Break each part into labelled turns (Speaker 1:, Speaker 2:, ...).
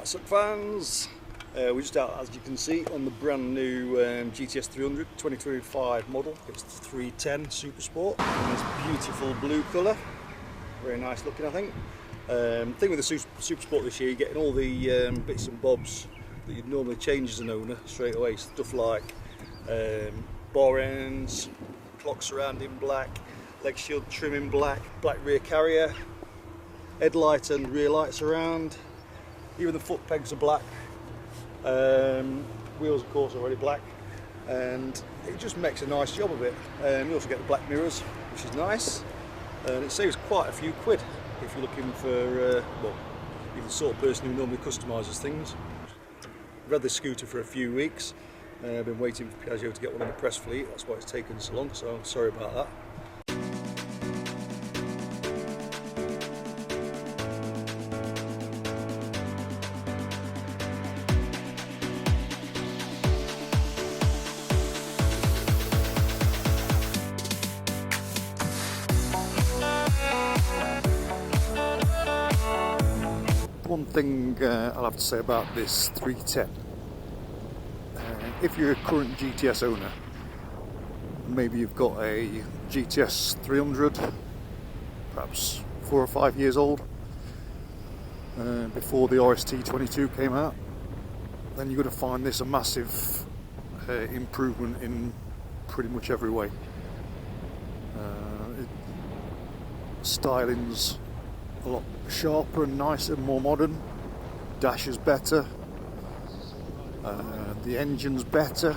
Speaker 1: Right, SUK fans, we're just out, as you can see, on the brand new GTS 300 2025 model. It's the 310 SuperSport in this beautiful blue colour. Very nice looking, I think. Thing with the SuperSport this year, you're getting all the bits and bobs that you'd normally change as an owner straight away. Stuff like bar ends, clock surrounding black, leg shield trim in black, black rear carrier, headlight and rear lights around. Even the foot pegs are black. Wheels, of course, are already black, and it just makes a nice job of it. You also get the black mirrors, which is nice, and it saves quite a few quid if you're looking for, well, you're the sort of person who normally customises things. I've had this scooter for a few weeks. I've been waiting for Piaggio to get one in the press fleet. That's why it's taken so long, so sorry about that. One thing I'll have to say about this 310, if you're a current GTS owner, maybe you've got a GTS 300, perhaps 4 or 5 years old, before the RST 22 came out, then you're going to find this a massive improvement in pretty much every way. Styling's a lot sharper and nicer, more modern. Dash is better. The engine's better.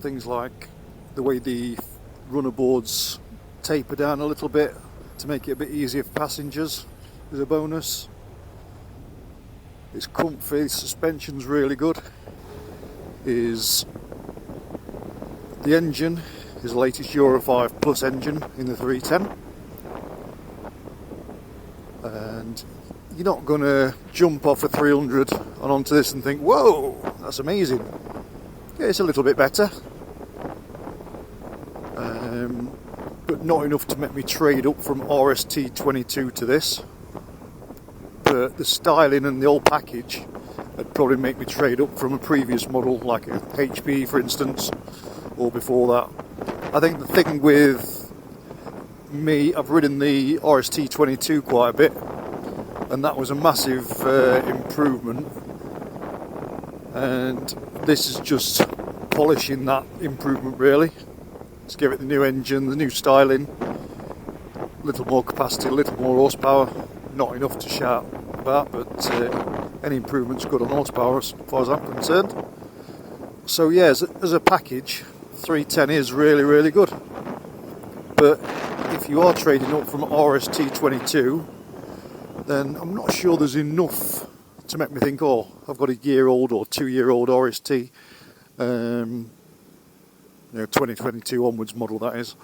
Speaker 1: Things like the way the runner boards taper down a little bit to make it a bit easier for passengers is a bonus. It's comfy, suspension's really good. The engine is the latest Euro 5 Plus engine in the 310, and you're not going to jump off a 300 and onto this and think, whoa, that's amazing. Yeah, it's a little bit better, but not enough to make me trade up from RST 22 to this. But the styling and the whole package would probably make me trade up from a previous model like a HP, for instance, or before that. I think the thing with me, I've ridden the RST 22 quite a bit, and that was a massive improvement, and this is just polishing that improvement really. Let's give it the new engine, the new styling, a little more capacity, a little more horsepower. Not enough to shout about, but any improvement's good on horsepower as far as I'm concerned. So yeah, as a package, 310 is really, really good. But if you are trading up from RST 22, then I'm not sure there's enough to make me think, oh, I've got a year-old or 2-year-old RST, 2022 onwards model that is,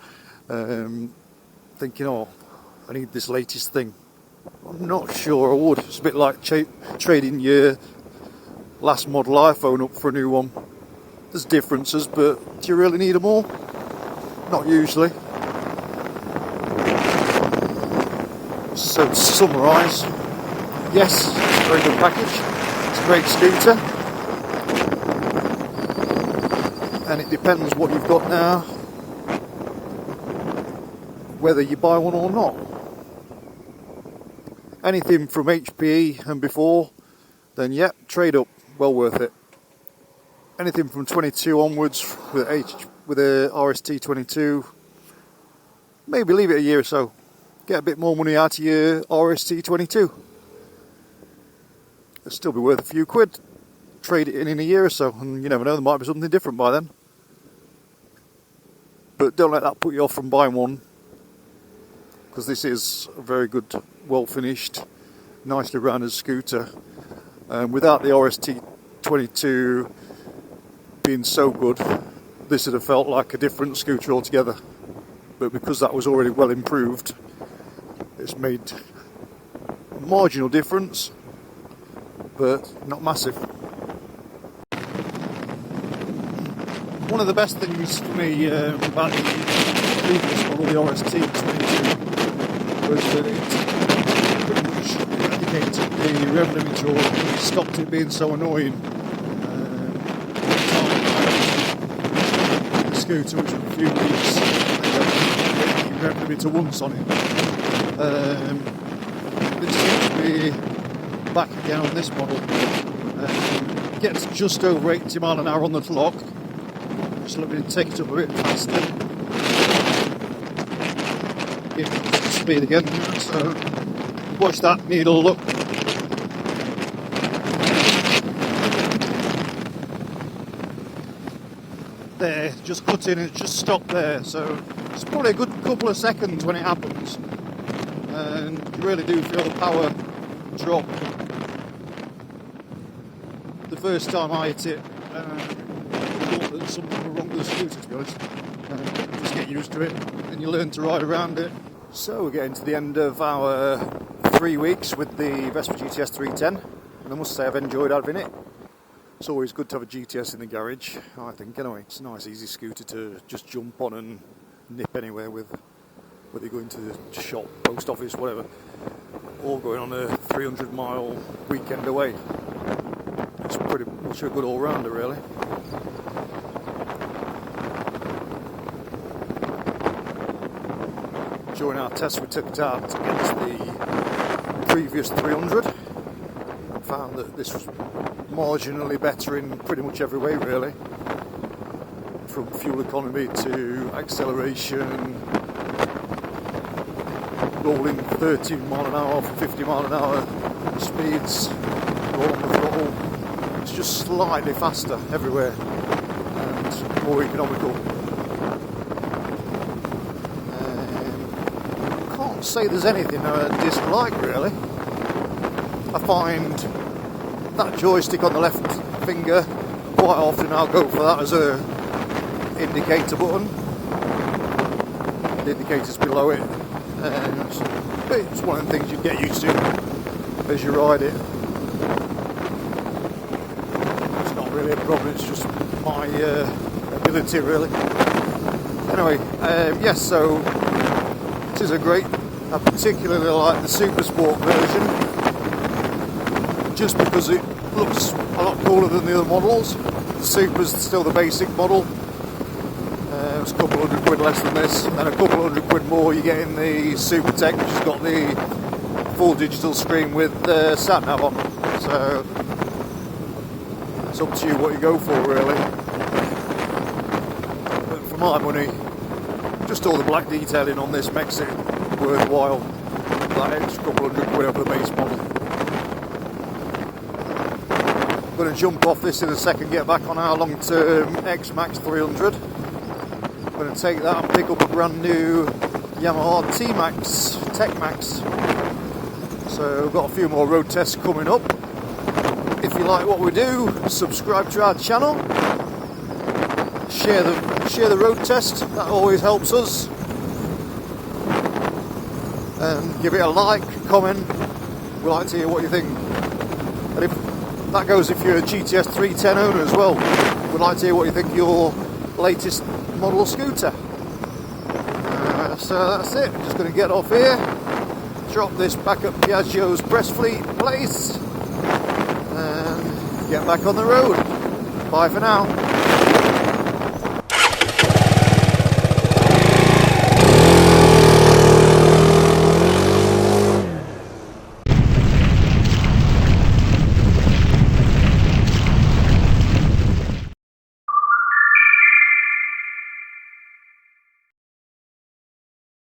Speaker 1: thinking, oh, I need this latest thing. I'm not sure I would. It's a bit like trading your last model iPhone up for a new one. There's differences, but do you really need them all? Not usually. So to summarise, yes, it's a very good package. It's a great scooter, and it depends what you've got now, whether you buy one or not. Anything from HPE and before, then yep, trade up, well worth it. Anything from 22 onwards with a RST 22, maybe leave it a year or so. Get a bit more money out of your RST 22. It'll still be worth a few quid. Trade it in a year or so, and you never know, there might be something different by then. But don't let that put you off from buying one, because this is a very good, well finished, nicely rounded scooter. Without the RST 22 being so good, this would have felt like a different scooter altogether. But because that was already well improved, it's made a marginal difference, but not massive. One of the best things for me about the previous model, the RST 22, was that it pretty much eradicated the rev limiter, or stopped it being so annoying. The scooter, which was a few weeks, the rev limiter once on it. This seems to be back again on this model. Gets just over 80 mile an hour on the clock. Just let me take it up a bit faster. Give it speed again. So watch that needle look. There, just cut in and just stopped there. So it's probably a good couple of seconds when it happens, and you really do feel the power drop. The first time I hit it, I thought that something was wrong with the scooter, to be honest. Just get used to it and you learn to ride around it. So we're getting to the end of our 3 weeks with the Vespa GTS 310, and I must say I've enjoyed having it. It's always good to have a GTS in the garage, I think, anyway. It's a nice easy scooter to just jump on and nip anywhere with, whether you're going to the shop, post office, whatever, or going on a 300-mile weekend away. It's pretty much a good all-rounder, really. During our test, we took it out against the previous 300. Found that this was marginally better in pretty much every way, really. From fuel economy to acceleration, rolling 13 mile an hour, 50 mile an hour speeds, roll on the throttle. It's just slightly faster everywhere and more economical. Can't say there's anything I dislike, really. I find that joystick on the left finger, quite often I'll go for that as a indicator button. The indicator's below it, and it's one of the things you get used to as you ride it. It's not really a problem, it's just my ability, really. Anyway, yes, so it is a great, I particularly like the SuperSport version, just because it looks a lot cooler than the other models. The Super's still the basic model. It's a couple £100 less than this, and a couple £100 more you get in the Super Tech, which has got the full digital screen with sat nav on. So it's up to you what you go for, really. But for my money, just all the black detailing on this makes it worthwhile. That extra couple £100 over the base model. I'm going to jump off this in a second, get back on our long-term X-Max 300. I'm going to take that and pick up a brand new Yamaha T-Max, Tech Max. So we've got a few more road tests coming up. If you like what we do, subscribe to our channel. Share the road test, that always helps us. And give it a like, comment. We'd like to hear what you think. And if that goes if you're a GTS 310 owner as well, we'd like to hear what you think of your latest model scooter. So that's it. Just going to get off here, drop this back at Piaggio's press fleet place, and get back on the road. Bye for now.